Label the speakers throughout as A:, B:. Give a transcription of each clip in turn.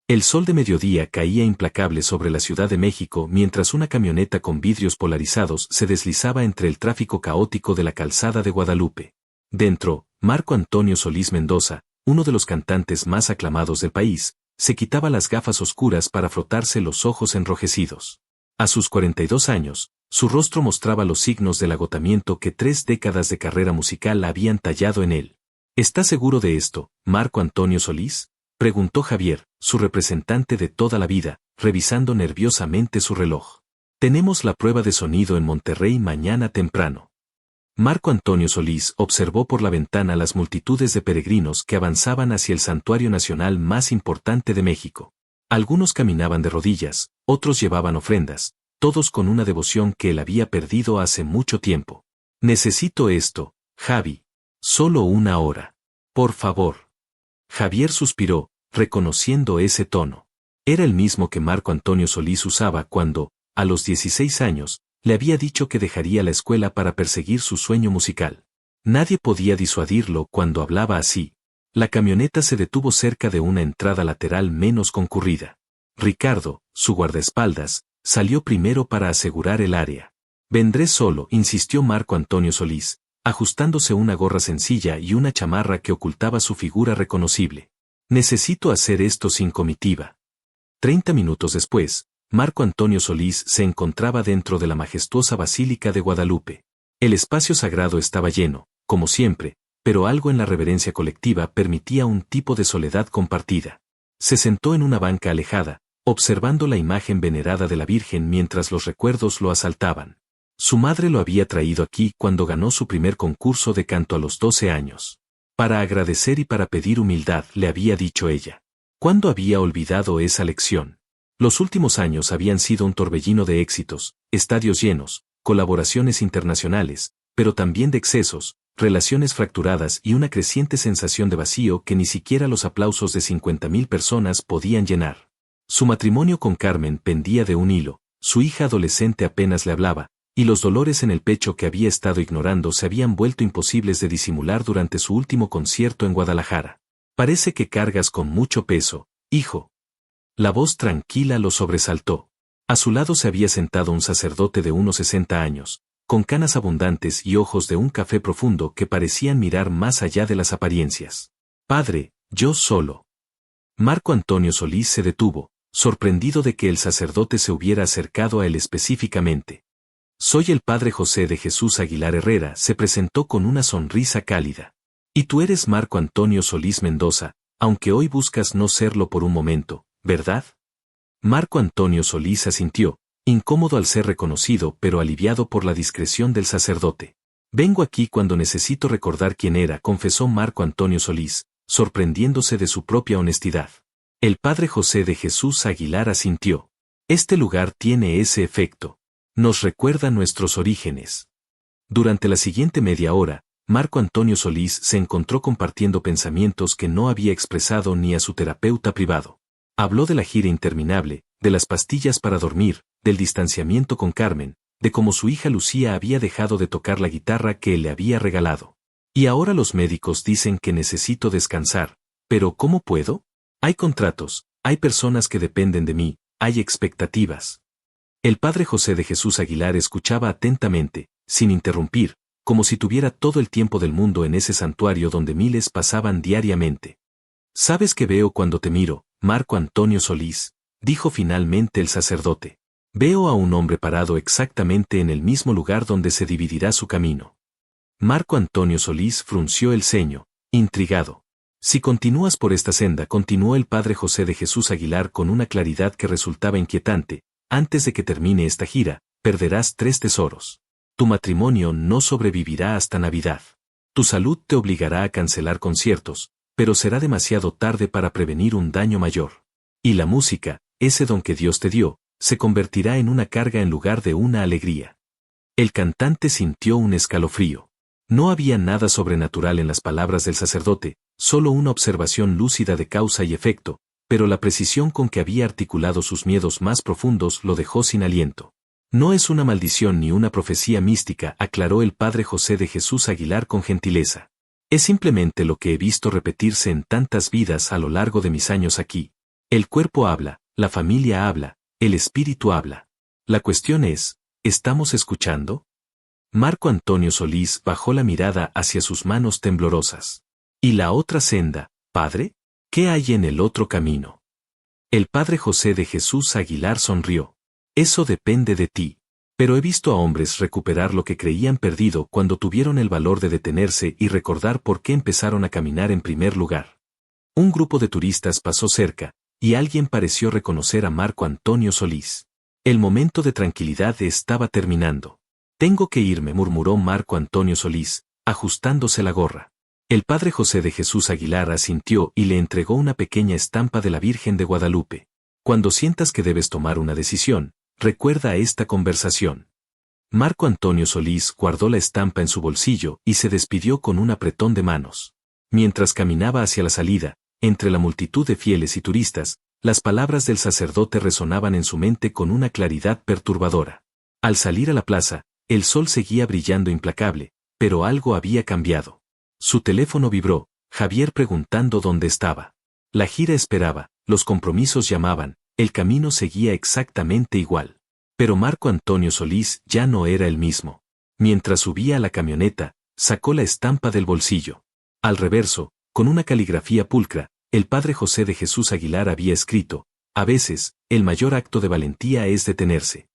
A: El sol de mediodía caía implacable sobre la Ciudad de México mientras una camioneta con vidrios polarizados se deslizaba entre el tráfico caótico de la calzada de Guadalupe. Dentro, Marco Antonio Solís Mendoza, uno de los cantantes más aclamados del país, se quitaba las gafas oscuras para frotarse los ojos enrojecidos. A sus 42 años, su rostro mostraba los signos del agotamiento que 3 décadas de carrera musical habían tallado en él. ¿Está seguro de esto, Marco Antonio Solís?, preguntó Javier, su representante de toda la vida, revisando nerviosamente su reloj. Tenemos la prueba de sonido en Monterrey mañana temprano. Marco Antonio Solís observó por la ventana las multitudes de peregrinos que avanzaban hacia el santuario nacional más importante de México. Algunos caminaban de rodillas, otros llevaban ofrendas, todos con una devoción que él había perdido hace mucho tiempo. Necesito esto, Javi. Solo una hora. Por favor. Javier suspiró, reconociendo ese tono. Era el mismo que Marco Antonio Solís usaba cuando, a los 16 años, le había dicho que dejaría la escuela para perseguir su sueño musical. Nadie podía disuadirlo cuando hablaba así. La camioneta se detuvo cerca de una entrada lateral menos concurrida. Ricardo, su guardaespaldas, salió primero para asegurar el área. Vendré solo, insistió Marco Antonio Solís, ajustándose una gorra sencilla y una chamarra que ocultaba su figura reconocible. Necesito hacer esto sin comitiva. 30 minutos después, Marco Antonio Solís se encontraba dentro de la majestuosa Basílica de Guadalupe. El espacio sagrado estaba lleno, como siempre, pero algo en la reverencia colectiva permitía un tipo de soledad compartida. Se sentó en una banca alejada, observando la imagen venerada de la Virgen mientras los recuerdos lo asaltaban. Su madre lo había traído aquí cuando ganó su primer concurso de canto a los 12 años. Para agradecer y para pedir humildad, le había dicho ella. ¿Cuándo había olvidado esa lección? Los últimos años habían sido un torbellino de éxitos, estadios llenos, colaboraciones internacionales, pero también de excesos, relaciones fracturadas y una creciente sensación de vacío que ni siquiera los aplausos de 50.000 personas podían llenar. Su matrimonio con Carmen pendía de un hilo, su hija adolescente apenas le hablaba, y los dolores en el pecho que había estado ignorando se habían vuelto imposibles de disimular durante su último concierto en Guadalajara. Parece que cargas con mucho peso, hijo. La voz tranquila lo sobresaltó. A su lado se había sentado un sacerdote de unos 60 años, con canas abundantes y ojos de un café profundo que parecían mirar más allá de las apariencias. Padre, yo solo. Marco Antonio Solís se detuvo, sorprendido de que el sacerdote se hubiera acercado a él específicamente. Soy el padre José de Jesús Aguilar Herrera, se presentó con una sonrisa cálida. Y tú eres Marco Antonio Solís Mendoza, aunque hoy buscas no serlo por un momento, ¿verdad? Marco Antonio Solís asintió, incómodo al ser reconocido pero aliviado por la discreción del sacerdote. Vengo aquí cuando necesito recordar quién era, confesó Marco Antonio Solís, sorprendiéndose de su propia honestidad. El padre José de Jesús Aguilar asintió. Este lugar tiene ese efecto. Nos recuerda nuestros orígenes. Durante la siguiente media hora, Marco Antonio Solís se encontró compartiendo pensamientos que no había expresado ni a su terapeuta privado. Habló de la gira interminable, de las pastillas para dormir, del distanciamiento con Carmen, de cómo su hija Lucía había dejado de tocar la guitarra que él le había regalado. Y ahora los médicos dicen que necesito descansar, pero ¿cómo puedo? Hay contratos, hay personas que dependen de mí, hay expectativas. El padre José de Jesús Aguilar escuchaba atentamente, sin interrumpir, como si tuviera todo el tiempo del mundo en ese santuario donde miles pasaban diariamente. ¿Sabes qué veo cuando te miro, Marco Antonio Solís?, dijo finalmente el sacerdote. Veo a un hombre parado exactamente en el mismo lugar donde se dividirá su camino. Marco Antonio Solís frunció el ceño, intrigado. Si continúas por esta senda, continuó el padre José de Jesús Aguilar con una claridad que resultaba inquietante, antes de que termine esta gira, perderás 3 tesoros. Tu matrimonio no sobrevivirá hasta Navidad. Tu salud te obligará a cancelar conciertos, pero será demasiado tarde para prevenir un daño mayor. Y la música, ese don que Dios te dio, se convertirá en una carga en lugar de una alegría. El cantante sintió un escalofrío. No había nada sobrenatural en las palabras del sacerdote, solo una observación lúcida de causa y efecto, pero la precisión con que había articulado sus miedos más profundos lo dejó sin aliento. No es una maldición ni una profecía mística, aclaró el padre José de Jesús Aguilar con gentileza. Es simplemente lo que he visto repetirse en tantas vidas a lo largo de mis años aquí. El cuerpo habla, la familia habla, el espíritu habla. La cuestión es, ¿estamos escuchando? Marco Antonio Solís bajó la mirada hacia sus manos temblorosas. ¿Y la otra senda, padre? ¿Qué hay en el otro camino? El padre José de Jesús Aguilar sonrió. Eso depende de ti. Pero he visto a hombres recuperar lo que creían perdido cuando tuvieron el valor de detenerse y recordar por qué empezaron a caminar en primer lugar. Un grupo de turistas pasó cerca, y alguien pareció reconocer a Marco Antonio Solís. El momento de tranquilidad estaba terminando. Tengo que irme, murmuró Marco Antonio Solís, ajustándose la gorra. El padre José de Jesús Aguilar asintió y le entregó una pequeña estampa de la Virgen de Guadalupe. Cuando sientas que debes tomar una decisión, recuerda esta conversación. Marco Antonio Solís guardó la estampa en su bolsillo y se despidió con un apretón de manos. Mientras caminaba hacia la salida, entre la multitud de fieles y turistas, las palabras del sacerdote resonaban en su mente con una claridad perturbadora. Al salir a la plaza, el sol seguía brillando implacable, pero algo había cambiado. Su teléfono vibró, Javier preguntando dónde estaba. La gira esperaba, los compromisos llamaban, el camino seguía exactamente igual. Pero Marco Antonio Solís ya no era el mismo. Mientras subía a la camioneta, sacó la estampa del bolsillo. Al reverso, con una caligrafía pulcra, el padre José de Jesús Aguilar había escrito: a veces, el mayor acto de valentía es detenerse.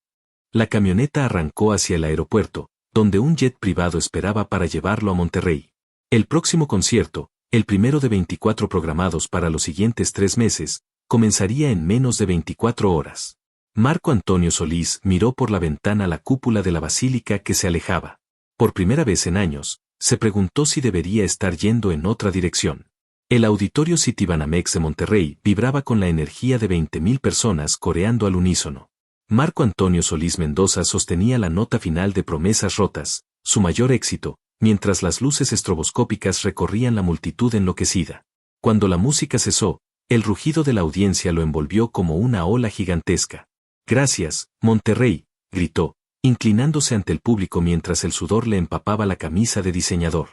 A: La camioneta arrancó hacia el aeropuerto, donde un jet privado esperaba para llevarlo a Monterrey. El próximo concierto, el primero de 24 programados para los siguientes 3 meses, comenzaría en menos de 24 horas. Marco Antonio Solís miró por la ventana la cúpula de la basílica que se alejaba. Por primera vez en años, se preguntó si debería estar yendo en otra dirección. El auditorio Citibanamex de Monterrey vibraba con la energía de 20.000 personas coreando al unísono. Marco Antonio Solís Mendoza sostenía la nota final de Promesas Rotas, su mayor éxito, mientras las luces estroboscópicas recorrían la multitud enloquecida. Cuando la música cesó, el rugido de la audiencia lo envolvió como una ola gigantesca. «Gracias, Monterrey», gritó, inclinándose ante el público mientras el sudor le empapaba la camisa de diseñador.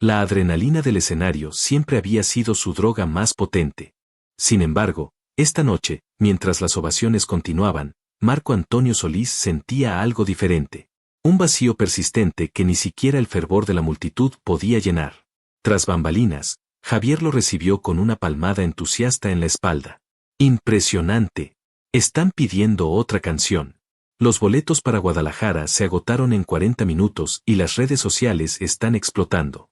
A: La adrenalina del escenario siempre había sido su droga más potente. Sin embargo, esta noche, mientras las ovaciones continuaban, Marco Antonio Solís sentía algo diferente. Un vacío persistente que ni siquiera el fervor de la multitud podía llenar. Tras bambalinas, Javier lo recibió con una palmada entusiasta en la espalda. «Impresionante. Están pidiendo otra canción». Los boletos para Guadalajara se agotaron en 40 minutos y las redes sociales están explotando.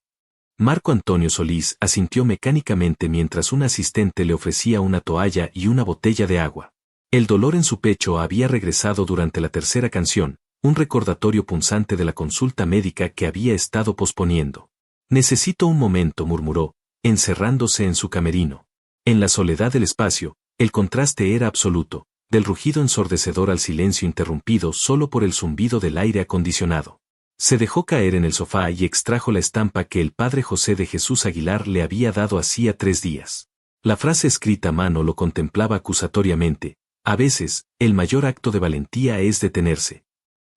A: Marco Antonio Solís asintió mecánicamente mientras un asistente le ofrecía una toalla y una botella de agua. El dolor en su pecho había regresado durante la tercera canción, un recordatorio punzante de la consulta médica que había estado posponiendo. «Necesito un momento», murmuró, encerrándose en su camerino. En la soledad del espacio, el contraste era absoluto, del rugido ensordecedor al silencio interrumpido solo por el zumbido del aire acondicionado. Se dejó caer en el sofá y extrajo la estampa que el padre José de Jesús Aguilar le había dado hacía 3 días. La frase escrita a mano lo contemplaba acusatoriamente: a veces, el mayor acto de valentía es detenerse.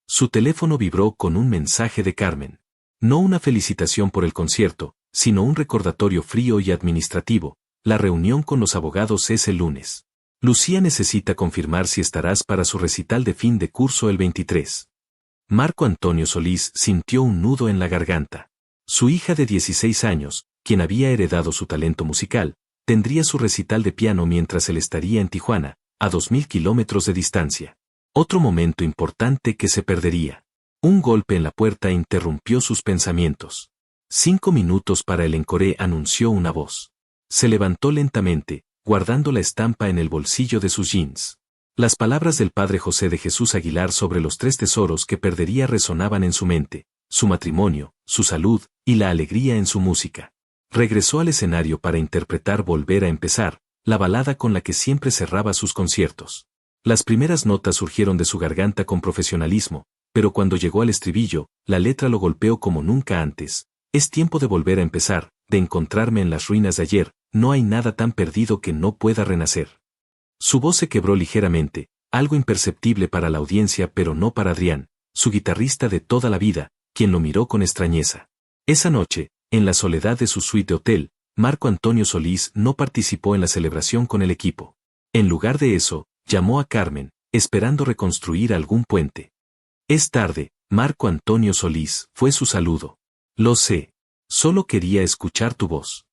A: Su teléfono vibró con un mensaje de Carmen. No una felicitación por el concierto, sino un recordatorio frío y administrativo: la reunión con los abogados es el lunes. Lucía necesita confirmar si estarás para su recital de fin de curso el 23. Marco Antonio Solís sintió un nudo en la garganta. Su hija de 16 años, quien había heredado su talento musical, tendría su recital de piano mientras él estaría en Tijuana, a 2.000 kilómetros de distancia. Otro momento importante que se perdería. Un golpe en la puerta interrumpió sus pensamientos. 5 minutos para el encore, anunció una voz. Se levantó lentamente, guardando la estampa en el bolsillo de sus jeans. Las palabras del padre José de Jesús Aguilar sobre los 3 tesoros que perdería resonaban en su mente: su matrimonio, su salud y la alegría en su música. Regresó al escenario para interpretar Volver a empezar, la balada con la que siempre cerraba sus conciertos. Las primeras notas surgieron de su garganta con profesionalismo, pero cuando llegó al estribillo, la letra lo golpeó como nunca antes. Es tiempo de volver a empezar, de encontrarme en las ruinas de ayer, no hay nada tan perdido que no pueda renacer. Su voz se quebró ligeramente, algo imperceptible para la audiencia pero no para Adrián, su guitarrista de toda la vida, quien lo miró con extrañeza. Esa noche, en la soledad de su suite de hotel, Marco Antonio Solís no participó en la celebración con el equipo. En lugar de eso, llamó a Carmen, esperando reconstruir algún puente. Es tarde, Marco Antonio Solís, fue su saludo. Lo sé. Solo quería escuchar tu voz.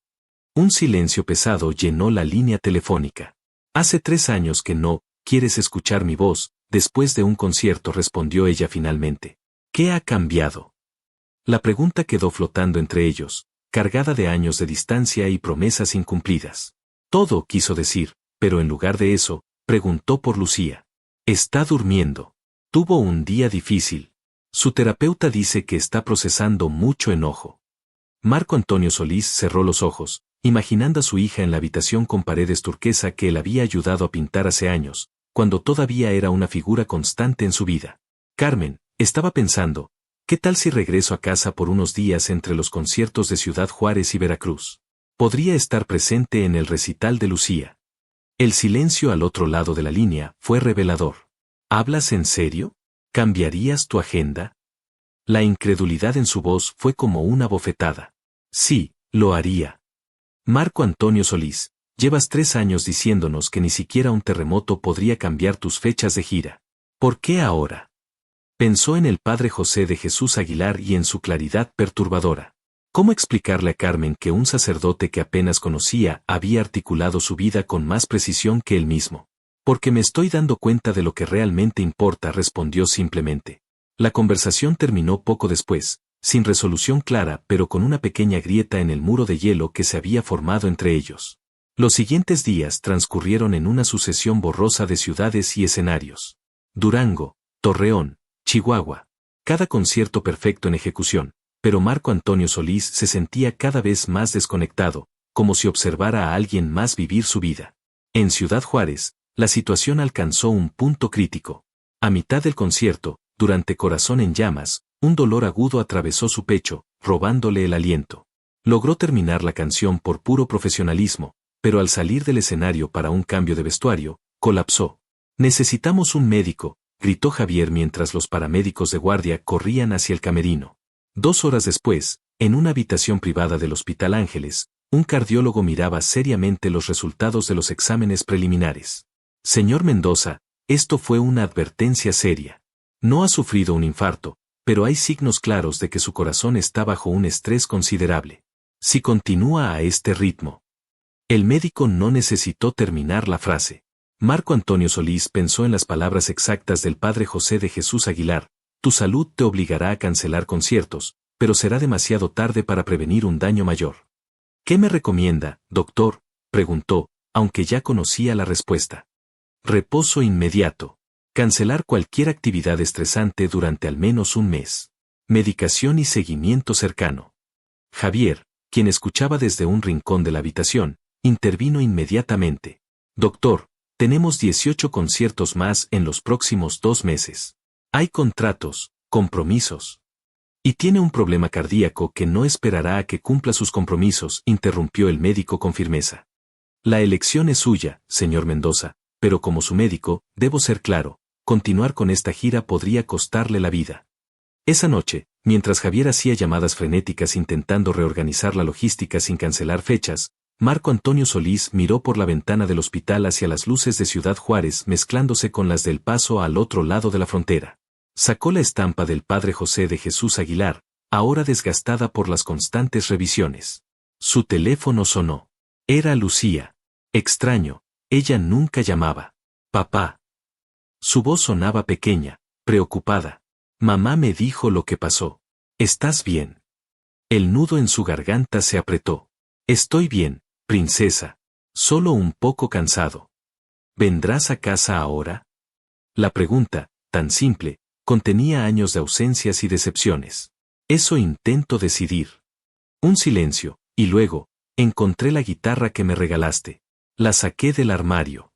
A: Un silencio pesado llenó la línea telefónica. Hace 3 años que no, ¿quieres escuchar mi voz? Después de un concierto respondió ella finalmente. ¿Qué ha cambiado? La pregunta quedó flotando entre ellos, cargada de años de distancia y promesas incumplidas. Todo quiso decir, pero en lugar de eso, preguntó por Lucía. Está durmiendo. Tuvo un día difícil. Su terapeuta dice que está procesando mucho enojo. Marco Antonio Solís cerró los ojos, imaginando a su hija en la habitación con paredes turquesa que él había ayudado a pintar hace años, cuando todavía era una figura constante en su vida. Carmen, estaba pensando, ¿qué tal si regreso a casa por unos días entre los conciertos de Ciudad Juárez y Veracruz? Podría estar presente en el recital de Lucía. El silencio al otro lado de la línea fue revelador. ¿Hablas en serio? ¿Cambiarías tu agenda? La incredulidad en su voz fue como una bofetada. Sí, lo haría. Marco Antonio Solís, llevas 3 años diciéndonos que ni siquiera un terremoto podría cambiar tus fechas de gira. ¿Por qué ahora? Pensó en el padre José de Jesús Aguilar y en su claridad perturbadora. ¿Cómo explicarle a Carmen que un sacerdote que apenas conocía había articulado su vida con más precisión que él mismo? Porque me estoy dando cuenta de lo que realmente importa, respondió simplemente. La conversación terminó poco después, sin resolución clara pero con una pequeña grieta en el muro de hielo que se había formado entre ellos. Los siguientes días transcurrieron en una sucesión borrosa de ciudades y escenarios. Durango, Torreón, Chihuahua. Cada concierto perfecto en ejecución, pero Marco Antonio Solís se sentía cada vez más desconectado, como si observara a alguien más vivir su vida. En Ciudad Juárez, la situación alcanzó un punto crítico. A mitad del concierto, durante Corazón en Llamas, un dolor agudo atravesó su pecho, robándole el aliento. Logró terminar la canción por puro profesionalismo, pero al salir del escenario para un cambio de vestuario, colapsó. Necesitamos un médico, gritó Javier mientras los paramédicos de guardia corrían hacia el camerino. 2 horas después, en una habitación privada del Hospital Ángeles, un cardiólogo miraba seriamente los resultados de los exámenes preliminares. Señor Mendoza, esto fue una advertencia seria. No ha sufrido un infarto, pero hay signos claros de que su corazón está bajo un estrés considerable. Si continúa a este ritmo. El médico no necesitó terminar la frase. Marco Antonio Solís pensó en las palabras exactas del padre José de Jesús Aguilar: tu salud te obligará a cancelar conciertos, pero será demasiado tarde para prevenir un daño mayor. ¿Qué me recomienda, doctor?, preguntó, aunque ya conocía la respuesta. Reposo inmediato. Cancelar cualquier actividad estresante durante al menos un mes. Medicación y seguimiento cercano. Javier, quien escuchaba desde un rincón de la habitación, intervino inmediatamente. Doctor, tenemos 18 conciertos más en los próximos 2 meses. Hay contratos, compromisos. Y tiene un problema cardíaco que no esperará a que cumpla sus compromisos, interrumpió el médico con firmeza. La elección es suya, señor Mendoza, pero como su médico, debo ser claro, continuar con esta gira podría costarle la vida. Esa noche, mientras Javier hacía llamadas frenéticas intentando reorganizar la logística sin cancelar fechas, Marco Antonio Solís miró por la ventana del hospital hacia las luces de Ciudad Juárez mezclándose con las del Paso al otro lado de la frontera. Sacó la estampa del padre José de Jesús Aguilar, ahora desgastada por las constantes revisiones. Su teléfono sonó. Era Lucía. Extraño, ella nunca llamaba. Papá. Su voz sonaba pequeña, preocupada. Mamá me dijo lo que pasó. ¿Estás bien? El nudo en su garganta se apretó. Estoy bien, princesa. Solo un poco cansado. ¿Vendrás a casa ahora? La pregunta, tan simple, contenía años de ausencias y decepciones. Eso intento decidir. Un silencio, y luego, encontré la guitarra que me regalaste. La saqué del armario.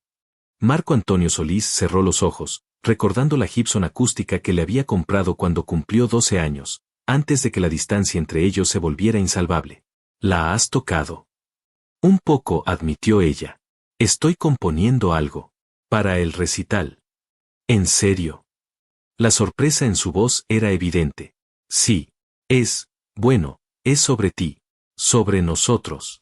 A: Marco Antonio Solís cerró los ojos, recordando la Gibson acústica que le había comprado cuando cumplió 12 años, antes de que la distancia entre ellos se volviera insalvable. ¿La has tocado? Un poco, admitió ella. Estoy componiendo algo. Para el recital. ¿En serio? La sorpresa en su voz era evidente. Sí. Es, bueno, es sobre ti. Sobre nosotros.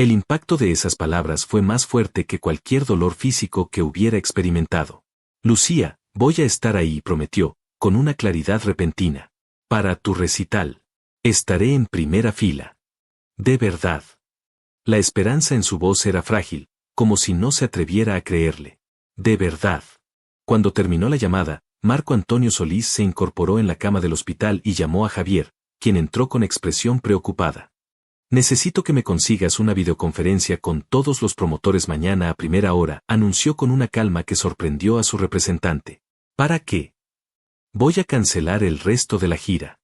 A: El impacto de esas palabras fue más fuerte que cualquier dolor físico que hubiera experimentado. Lucía, voy a estar ahí, prometió, con una claridad repentina. Para tu recital. Estaré en primera fila. De verdad. La esperanza en su voz era frágil, como si no se atreviera a creerle. De verdad. Cuando terminó la llamada, Marco Antonio Solís se incorporó en la cama del hospital y llamó a Javier, quien entró con expresión preocupada. Necesito que me consigas una videoconferencia con todos los promotores mañana a primera hora, anunció con una calma que sorprendió a su representante. ¿Para qué? Voy a cancelar el resto de la gira.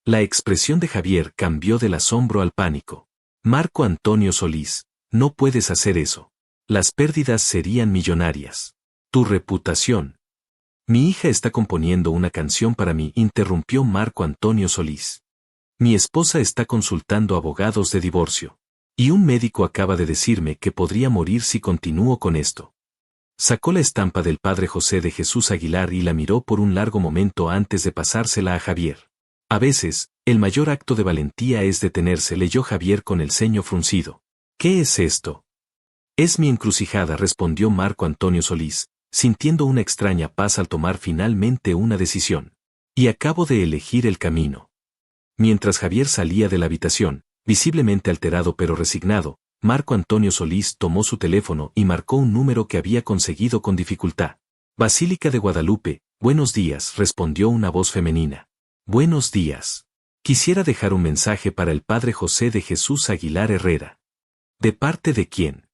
A: La expresión de Javier cambió del asombro al pánico. Marco Antonio Solís, no puedes hacer eso. Las pérdidas serían millonarias. Tu reputación. Mi hija está componiendo una canción para mí, interrumpió Marco Antonio Solís. Mi esposa está consultando abogados de divorcio. Y un médico acaba de decirme que podría morir si continúo con esto. Sacó la estampa del padre José de Jesús Aguilar y la miró por un largo momento antes de pasársela a Javier. A veces, el mayor acto de valentía es detenerse, leyó Javier con el ceño fruncido. ¿Qué es esto? Es mi encrucijada, respondió Marco Antonio Solís, sintiendo una extraña paz al tomar finalmente una decisión. Y acabo de elegir el camino. Mientras Javier salía de la habitación, visiblemente alterado pero resignado, Marco Antonio Solís tomó su teléfono y marcó un número que había conseguido con dificultad. Basílica de Guadalupe, buenos días, respondió una voz femenina. Buenos días. Quisiera dejar un mensaje para el padre José de Jesús Aguilar Herrera. ¿De parte de quién?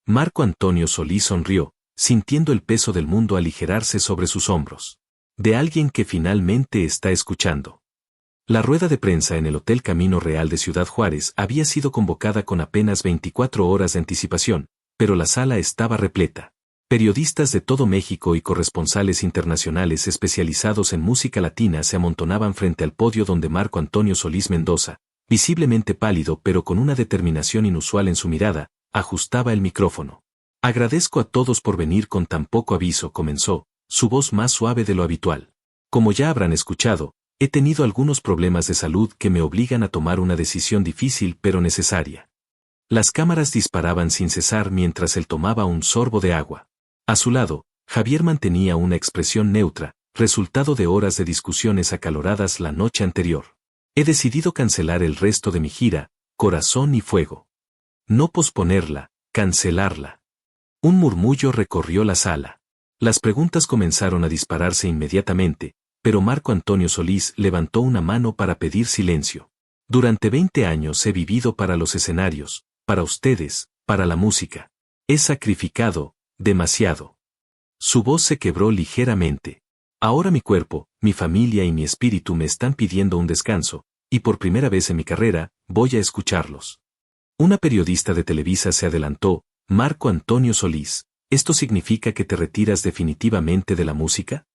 A: Marco Antonio Solís sonrió, sintiendo el peso del mundo aligerarse sobre sus hombros. De alguien que finalmente está escuchando. La rueda de prensa en el Hotel Camino Real de Ciudad Juárez había sido convocada con apenas 24 horas de anticipación, pero la sala estaba repleta. Periodistas de todo México y corresponsales internacionales especializados en música latina se amontonaban frente al podio donde Marco Antonio Solís Mendoza, visiblemente pálido pero con una determinación inusual en su mirada, ajustaba el micrófono. Agradezco a todos por venir con tan poco aviso, comenzó, su voz más suave de lo habitual. Como ya habrán escuchado, he tenido algunos problemas de salud que me obligan a tomar una decisión difícil pero necesaria. Las cámaras disparaban sin cesar mientras él tomaba un sorbo de agua. A su lado, Javier mantenía una expresión neutra, resultado de horas de discusiones acaloradas la noche anterior. He decidido cancelar el resto de mi gira, Corazón y Fuego. No posponerla, cancelarla. Un murmullo recorrió la sala. Las preguntas comenzaron a dispararse inmediatamente, pero Marco Antonio Solís levantó una mano para pedir silencio. Durante 20 años he vivido para los escenarios, para ustedes, para la música. He sacrificado, demasiado. Su voz se quebró ligeramente. Ahora mi cuerpo, mi familia y mi espíritu me están pidiendo un descanso, y por primera vez en mi carrera, voy a escucharlos. Una periodista de Televisa se adelantó, Marco Antonio Solís, ¿esto significa que te retiras definitivamente de la música?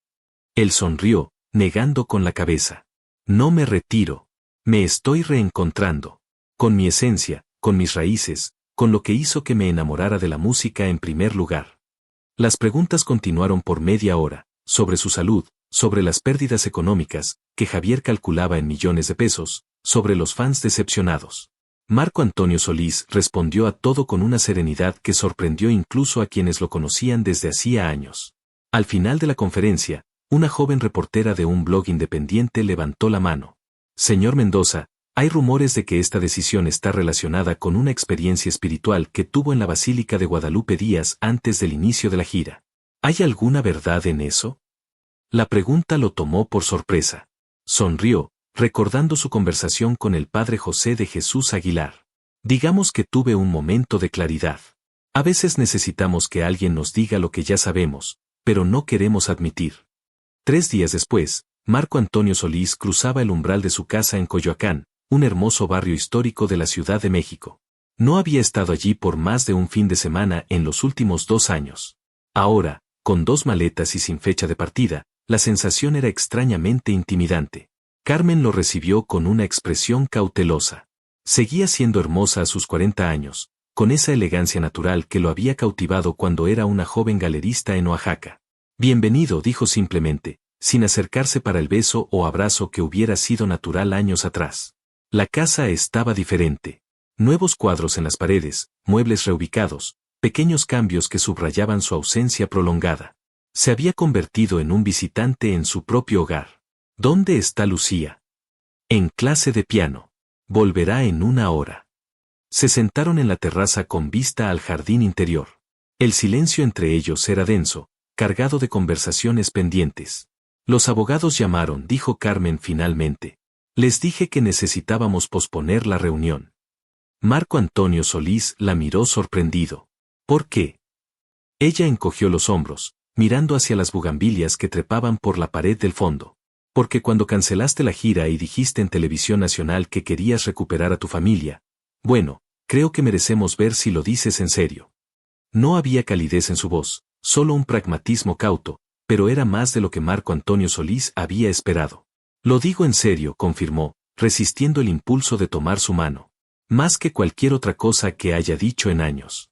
A: Él sonrió, negando con la cabeza. No me retiro. Me estoy reencontrando. Con mi esencia, con mis raíces, con lo que hizo que me enamorara de la música en primer lugar. Las preguntas continuaron por media hora, sobre su salud, sobre las pérdidas económicas, que Javier calculaba en millones de pesos, sobre los fans decepcionados. Marco Antonio Solís respondió a todo con una serenidad que sorprendió incluso a quienes lo conocían desde hacía años. Al final de la conferencia, una joven reportera de un blog independiente levantó la mano. Señor Mendoza, hay rumores de que esta decisión está relacionada con una experiencia espiritual que tuvo en la Basílica de Guadalupe días antes del inicio de la gira. ¿Hay alguna verdad en eso? La pregunta lo tomó por sorpresa. Sonrió, recordando su conversación con el padre José de Jesús Aguilar. Digamos que tuve un momento de claridad. A veces necesitamos que alguien nos diga lo que ya sabemos, pero no queremos admitir. 3 días después, Marco Antonio Solís cruzaba el umbral de su casa en Coyoacán, un hermoso barrio histórico de la Ciudad de México. No había estado allí por más de un fin de semana en los últimos 2 años. Ahora, con 2 maletas y sin fecha de partida, la sensación era extrañamente intimidante. Carmen lo recibió con una expresión cautelosa. Seguía siendo hermosa a sus 40 años, con esa elegancia natural que lo había cautivado cuando era una joven galerista en Oaxaca. Bienvenido, dijo simplemente, sin acercarse para el beso o abrazo que hubiera sido natural años atrás. La casa estaba diferente. Nuevos cuadros en las paredes, muebles reubicados, pequeños cambios que subrayaban su ausencia prolongada. Se había convertido en un visitante en su propio hogar. ¿Dónde está Lucía? En clase de piano. Volverá en una hora. Se sentaron en la terraza con vista al jardín interior. El silencio entre ellos era denso, cargado de conversaciones pendientes. Los abogados llamaron, dijo Carmen finalmente. Les dije que necesitábamos posponer la reunión. Marco Antonio Solís la miró sorprendido. ¿Por qué? Ella encogió los hombros, mirando hacia las bugambilias que trepaban por la pared del fondo. Porque cuando cancelaste la gira y dijiste en Televisión Nacional que querías recuperar a tu familia, bueno, creo que merecemos ver si lo dices en serio. No había calidez en su voz, solo un pragmatismo cauto, pero era más de lo que Marco Antonio Solís había esperado. Lo digo en serio, confirmó, resistiendo el impulso de tomar su mano. Más que cualquier otra cosa que haya dicho en años.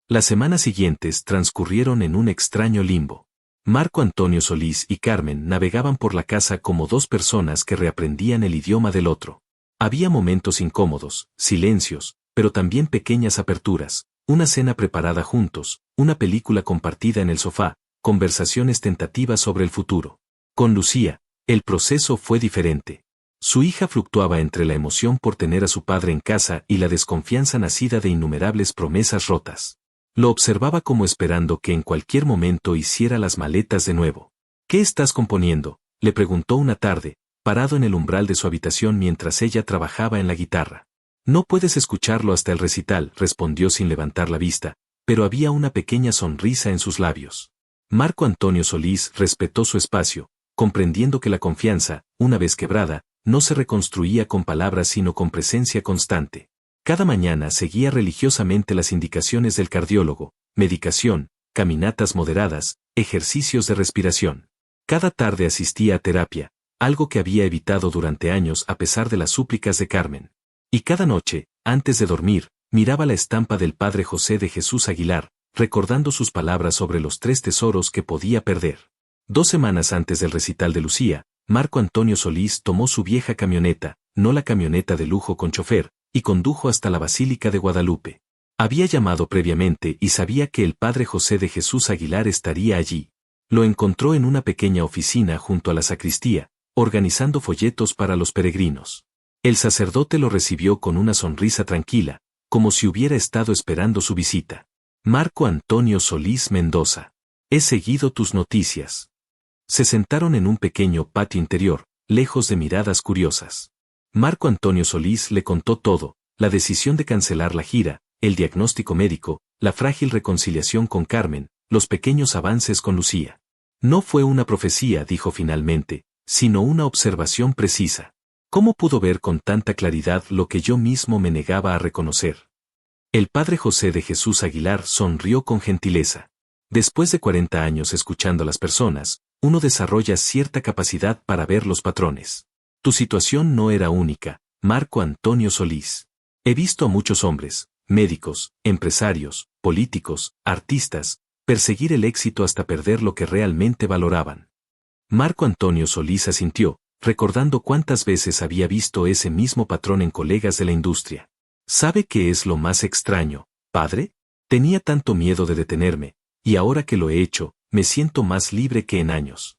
A: Las semanas siguientes transcurrieron en un extraño limbo. Marco Antonio Solís y Carmen navegaban por la casa como dos personas que reaprendían el idioma del otro. Había momentos incómodos, silencios, pero también pequeñas aperturas, una cena preparada juntos, una película compartida en el sofá, conversaciones tentativas sobre el futuro. Con Lucía, el proceso fue diferente. Su hija fluctuaba entre la emoción por tener a su padre en casa y la desconfianza nacida de innumerables promesas rotas. Lo observaba como esperando que en cualquier momento hiciera las maletas de nuevo. ¿Qué estás componiendo?, le preguntó una tarde, parado en el umbral de su habitación mientras ella trabajaba en la guitarra. No puedes escucharlo hasta el recital, respondió sin levantar la vista, pero había una pequeña sonrisa en sus labios. Marco Antonio Solís respetó su espacio, comprendiendo que la confianza, una vez quebrada, no se reconstruía con palabras sino con presencia constante. Cada mañana seguía religiosamente las indicaciones del cardiólogo, medicación, caminatas moderadas, ejercicios de respiración. Cada tarde asistía a terapia, algo que había evitado durante años a pesar de las súplicas de Carmen. Y cada noche, antes de dormir, miraba la estampa del Padre José de Jesús Aguilar, recordando sus palabras sobre los 3 tesoros que podía perder. 2 semanas antes del recital de Lucía, Marco Antonio Solís tomó su vieja camioneta, no la camioneta de lujo con chofer, y condujo hasta la Basílica de Guadalupe. Había llamado previamente y sabía que el Padre José de Jesús Aguilar estaría allí. Lo encontró en una pequeña oficina junto a la sacristía, organizando folletos para los peregrinos. El sacerdote lo recibió con una sonrisa tranquila, como si hubiera estado esperando su visita. Marco Antonio Solís Mendoza. He seguido tus noticias. Se sentaron en un pequeño patio interior, lejos de miradas curiosas. Marco Antonio Solís le contó todo, la decisión de cancelar la gira, el diagnóstico médico, la frágil reconciliación con Carmen, los pequeños avances con Lucía. No fue una profecía, dijo finalmente, sino una observación precisa. ¿Cómo pudo ver con tanta claridad lo que yo mismo me negaba a reconocer? El Padre José de Jesús Aguilar sonrió con gentileza. Después de 40 años escuchando a las personas, uno desarrolla cierta capacidad para ver los patrones. Tu situación no era única, Marco Antonio Solís. He visto a muchos hombres, médicos, empresarios, políticos, artistas, perseguir el éxito hasta perder lo que realmente valoraban. Marco Antonio Solís asintió, recordando cuántas veces había visto ese mismo patrón en colegas de la industria. ¿Sabe qué es lo más extraño, padre? Tenía tanto miedo de detenerme, y ahora que lo he hecho, me siento más libre que en años.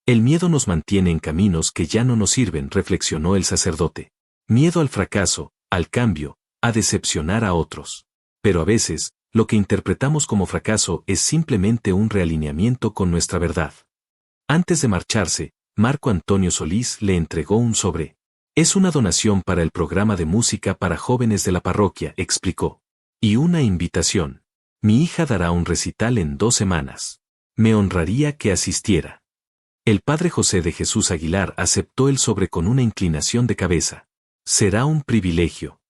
A: El miedo nos mantiene en caminos que ya no nos sirven, reflexionó el sacerdote. Miedo al fracaso, al cambio, a decepcionar a otros. Pero a veces, lo que interpretamos como fracaso es simplemente un realineamiento con nuestra verdad. Antes de marcharse, Marco Antonio Solís le entregó un sobre. Es una donación para el programa de música para jóvenes de la parroquia, explicó. Y una invitación. Mi hija dará un recital en 2 semanas. Me honraría que asistiera. El Padre José de Jesús Aguilar aceptó el sobre con una inclinación de cabeza. Será un privilegio.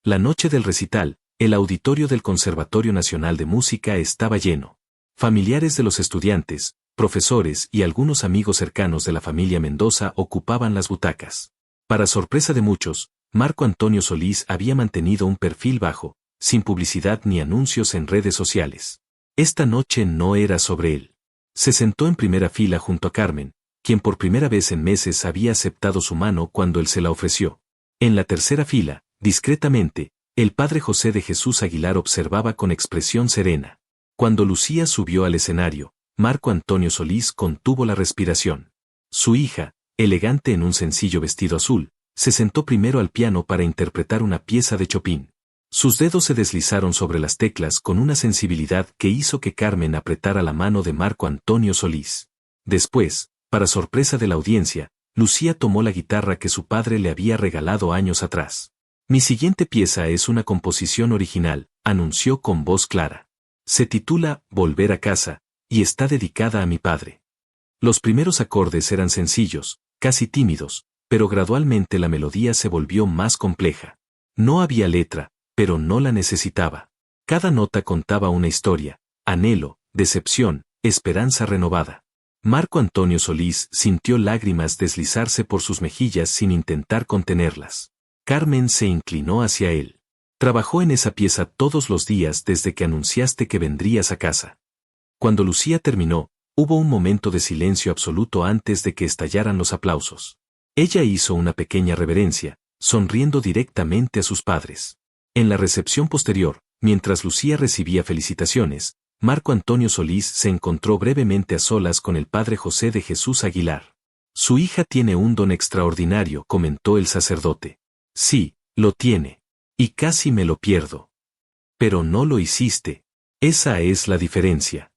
A: La noche del recital, el auditorio del Conservatorio Nacional de Música estaba lleno. Familiares de los estudiantes, profesores y algunos amigos cercanos de la familia Mendoza ocupaban las butacas. Para sorpresa de muchos, Marco Antonio Solís había mantenido un perfil bajo, sin publicidad ni anuncios en redes sociales. Esta noche no era sobre él. Se sentó en primera fila junto a Carmen, quien por primera vez en meses había aceptado su mano cuando él se la ofreció. En la tercera fila, discretamente, El padre José de Jesús Aguilar observaba con expresión serena. Cuando Lucía subió al escenario, Marco Antonio Solís contuvo la respiración. Su hija, elegante en un sencillo vestido azul, se sentó primero al piano para interpretar una pieza de Chopin. Sus dedos se deslizaron sobre las teclas con una sensibilidad que hizo que Carmen apretara la mano de Marco Antonio Solís. Después, para sorpresa de la audiencia, Lucía tomó la guitarra que su padre le había regalado años atrás. Mi siguiente pieza es una composición original, anunció con voz clara. Se titula Volver a casa, y está dedicada a mi padre. Los primeros acordes eran sencillos, casi tímidos, pero gradualmente la melodía se volvió más compleja. No había letra, pero no la necesitaba. Cada nota contaba una historia, anhelo, decepción, esperanza renovada. Marco Antonio Solís sintió lágrimas deslizarse por sus mejillas sin intentar contenerlas. Carmen se inclinó hacia él. Trabajó en esa pieza todos los días desde que anunciaste que vendrías a casa. Cuando Lucía terminó, hubo un momento de silencio absoluto antes de que estallaran los aplausos. Ella hizo una pequeña reverencia, sonriendo directamente a sus padres. En la recepción posterior, mientras Lucía recibía felicitaciones, Marco Antonio Solís se encontró brevemente a solas con el padre José de Jesús Aguilar. Su hija tiene un don extraordinario, comentó el sacerdote. Sí, lo tiene. Y casi me lo pierdo. Pero no lo hiciste. Esa es la diferencia.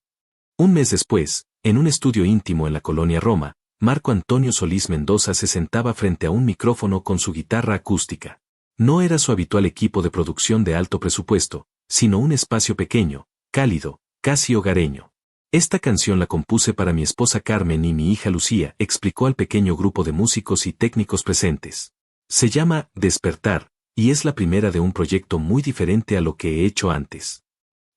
A: Un mes después, en un estudio íntimo en la colonia Roma, Marco Antonio Solís Mendoza se sentaba frente a un micrófono con su guitarra acústica. No era su habitual equipo de producción de alto presupuesto, sino un espacio pequeño, cálido, casi hogareño. Esta canción la compuse para mi esposa Carmen y mi hija Lucía, explicó al pequeño grupo de músicos y técnicos presentes. Se llama Despertar, y es la primera de un proyecto muy diferente a lo que he hecho antes.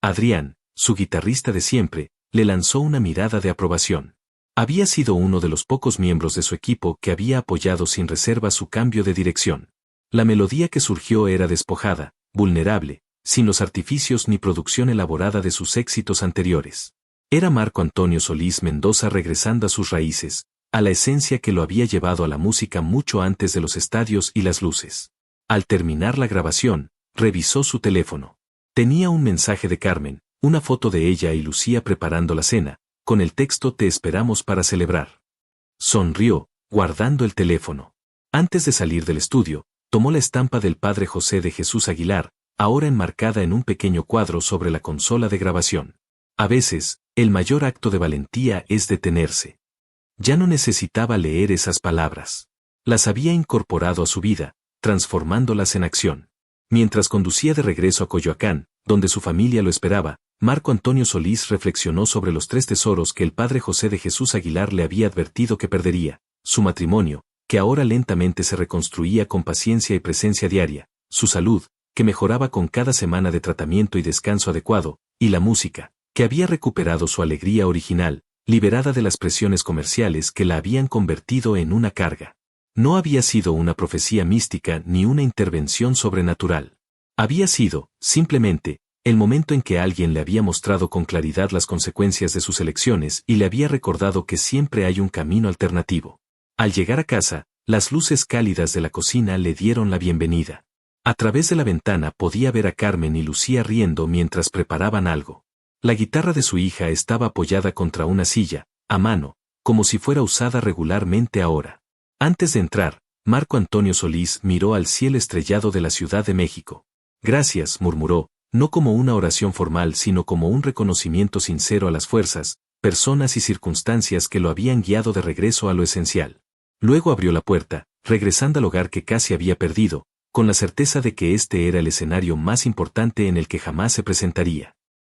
A: Adrián, su guitarrista de siempre, le lanzó una mirada de aprobación. Había sido uno de los pocos miembros de su equipo que había apoyado sin reserva su cambio de dirección. La melodía que surgió era despojada, vulnerable, sin los artificios ni producción elaborada de sus éxitos anteriores. Era Marco Antonio Solís Mendoza regresando a sus raíces, a la esencia que lo había llevado a la música mucho antes de los estadios y las luces. Al terminar la grabación, revisó su teléfono. Tenía un mensaje de Carmen, una foto de ella y Lucía preparando la cena, con el texto Te esperamos para celebrar. Sonrió, guardando el teléfono. Antes de salir del estudio, tomó la estampa del padre José de Jesús Aguilar, ahora enmarcada en un pequeño cuadro sobre la consola de grabación. A veces, el mayor acto de valentía es detenerse. Ya no necesitaba leer esas palabras. Las había incorporado a su vida, transformándolas en acción. Mientras conducía de regreso a Coyoacán, donde su familia lo esperaba, Marco Antonio Solís reflexionó sobre los 3 tesoros que el padre José de Jesús Aguilar le había advertido que perdería: su matrimonio, que ahora lentamente se reconstruía con paciencia y presencia diaria, su salud, que mejoraba con cada semana de tratamiento y descanso adecuado, y la música, que había recuperado su alegría original, liberada de las presiones comerciales que la habían convertido en una carga. No había sido una profecía mística ni una intervención sobrenatural. Había sido, simplemente, el momento en que alguien le había mostrado con claridad las consecuencias de sus elecciones y le había recordado que siempre hay un camino alternativo. Al llegar a casa, las luces cálidas de la cocina le dieron la bienvenida. A través de la ventana podía ver a Carmen y Lucía riendo mientras preparaban algo. La guitarra de su hija estaba apoyada contra una silla, a mano, como si fuera usada regularmente ahora. Antes de entrar, Marco Antonio Solís miró al cielo estrellado de la Ciudad de México. Gracias, murmuró, no como una oración formal sino como un reconocimiento sincero a las fuerzas, personas y circunstancias que lo habían guiado de regreso a lo esencial. Luego abrió la puerta, regresando al hogar que casi había perdido, con la certeza de que este era el escenario más importante en el que jamás se presentaría.